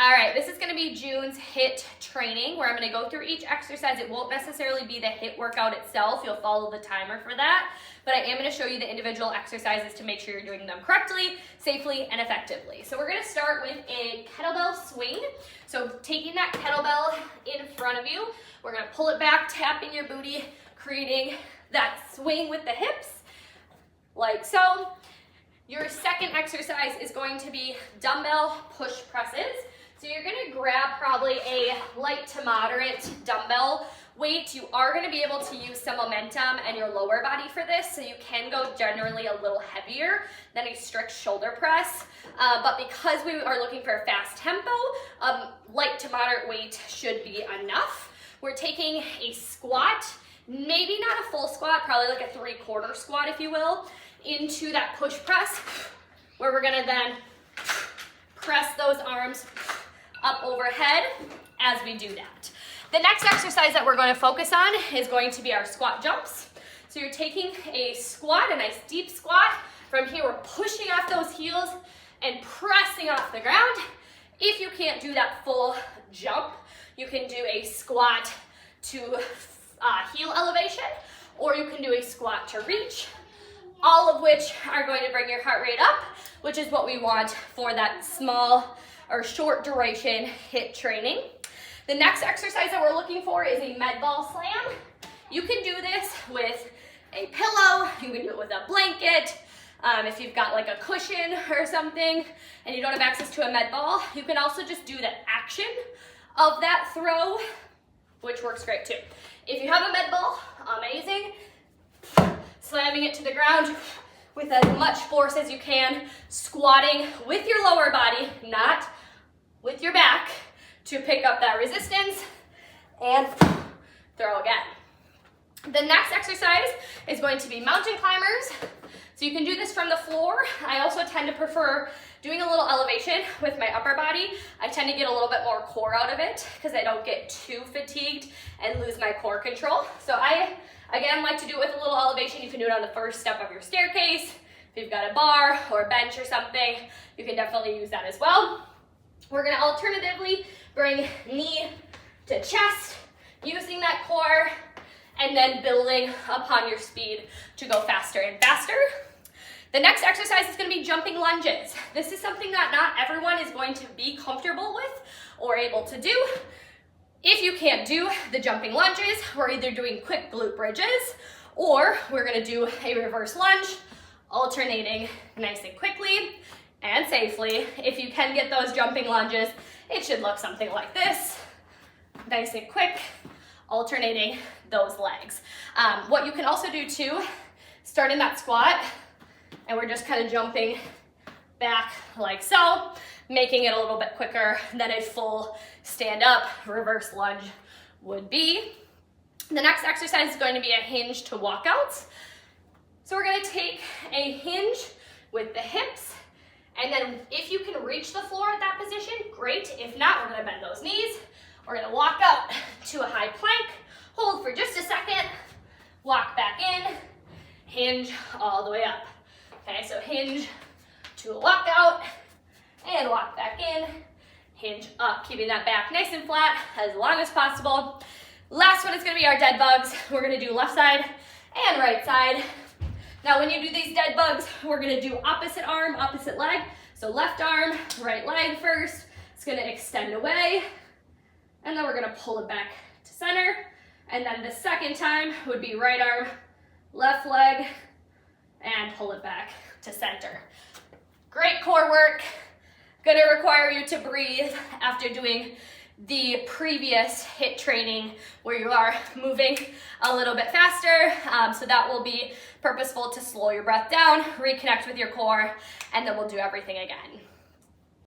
All right, this is gonna be June's HIIT training where I'm gonna go through each exercise. It won't necessarily be the HIIT workout itself. You'll follow the timer for that, but I am gonna show you the individual exercises to make sure you're doing them correctly, safely, and effectively. So we're gonna start with a kettlebell swing. So taking that kettlebell in front of you, we're gonna pull it back, tapping your booty, creating that swing with the hips, like so. Your second exercise is going to be dumbbell push presses. So you're gonna grab probably a light to moderate dumbbell weight. You are gonna be able to use some momentum and your lower body for this, so you can go generally a little heavier than a strict shoulder press. But because we are looking for a fast tempo, light to moderate weight should be enough. We're taking a squat, maybe not a full squat, probably like a 3/4 squat, if you will, into that push press, where we're gonna then press those arms up overhead as we do that. The next exercise that we're going to focus on is going to be our squat jumps. So you're taking a squat, a nice deep squat. From here, we're pushing off those heels and pressing off the ground. If you can't do that full jump, you can do a squat to heel elevation, or you can do a squat to reach, all of which are going to bring your heart rate up, which is what we want for that small or short duration HIIT training. The next exercise that we're looking for is a med ball slam. You can do this with a pillow, you can do it with a blanket. If you've got like a cushion or something and you don't have access to a med ball, you can also just do the action of that throw, which works great too. If you have a med ball, amazing. Slamming it to the ground with as much force as you can, squatting with your lower body, not with your back, to pick up that resistance and throw again. The next exercise is going to be mountain climbers. So you can do this from the floor. I also tend to prefer doing a little elevation with my upper body. I tend to get a little bit more core out of it because I don't get too fatigued and lose my core control. So I, again, like to do it with a little elevation. You can do it on the first step of your staircase. If you've got a bar or a bench or something, you can definitely use that as well. We're gonna alternatively bring knee to chest, using that core, and then building upon your speed to go faster and faster. The next exercise is gonna be jumping lunges. This is something that not everyone is going to be comfortable with or able to do. If you can't do the jumping lunges, we're either doing quick glute bridges, or we're gonna do a reverse lunge, alternating nice and quickly and safely. If you can get those jumping lunges, it should look something like this. Nice and quick, alternating those legs. What you can also do too, start in that squat, and we're just kind of jumping back like so, making it a little bit quicker than a full stand-up reverse lunge would be. The next exercise is going to be a hinge to walkouts. So we're gonna take a hinge with the hips, and then if you can reach the floor at that position, great. If not, we're gonna bend those knees. We're gonna walk out to a high plank, hold for just a second, walk back in, hinge all the way up. Okay, so hinge to a walkout, and walk back in, hinge up, keeping that back nice and flat as long as possible. Last one is gonna be our dead bugs. We're gonna do left side and right side. Now when you do these dead bugs, we're gonna do opposite arm, opposite leg. So left arm, right leg first. It's gonna extend away, and then we're gonna pull it back to center. And then the second time would be right arm, left leg, and pull it back to center. Great core work. Gonna require you to breathe after doing the previous HIIT training where you are moving a little bit faster. So that will be purposeful to slow your breath down, reconnect with your core, and then we'll do everything again.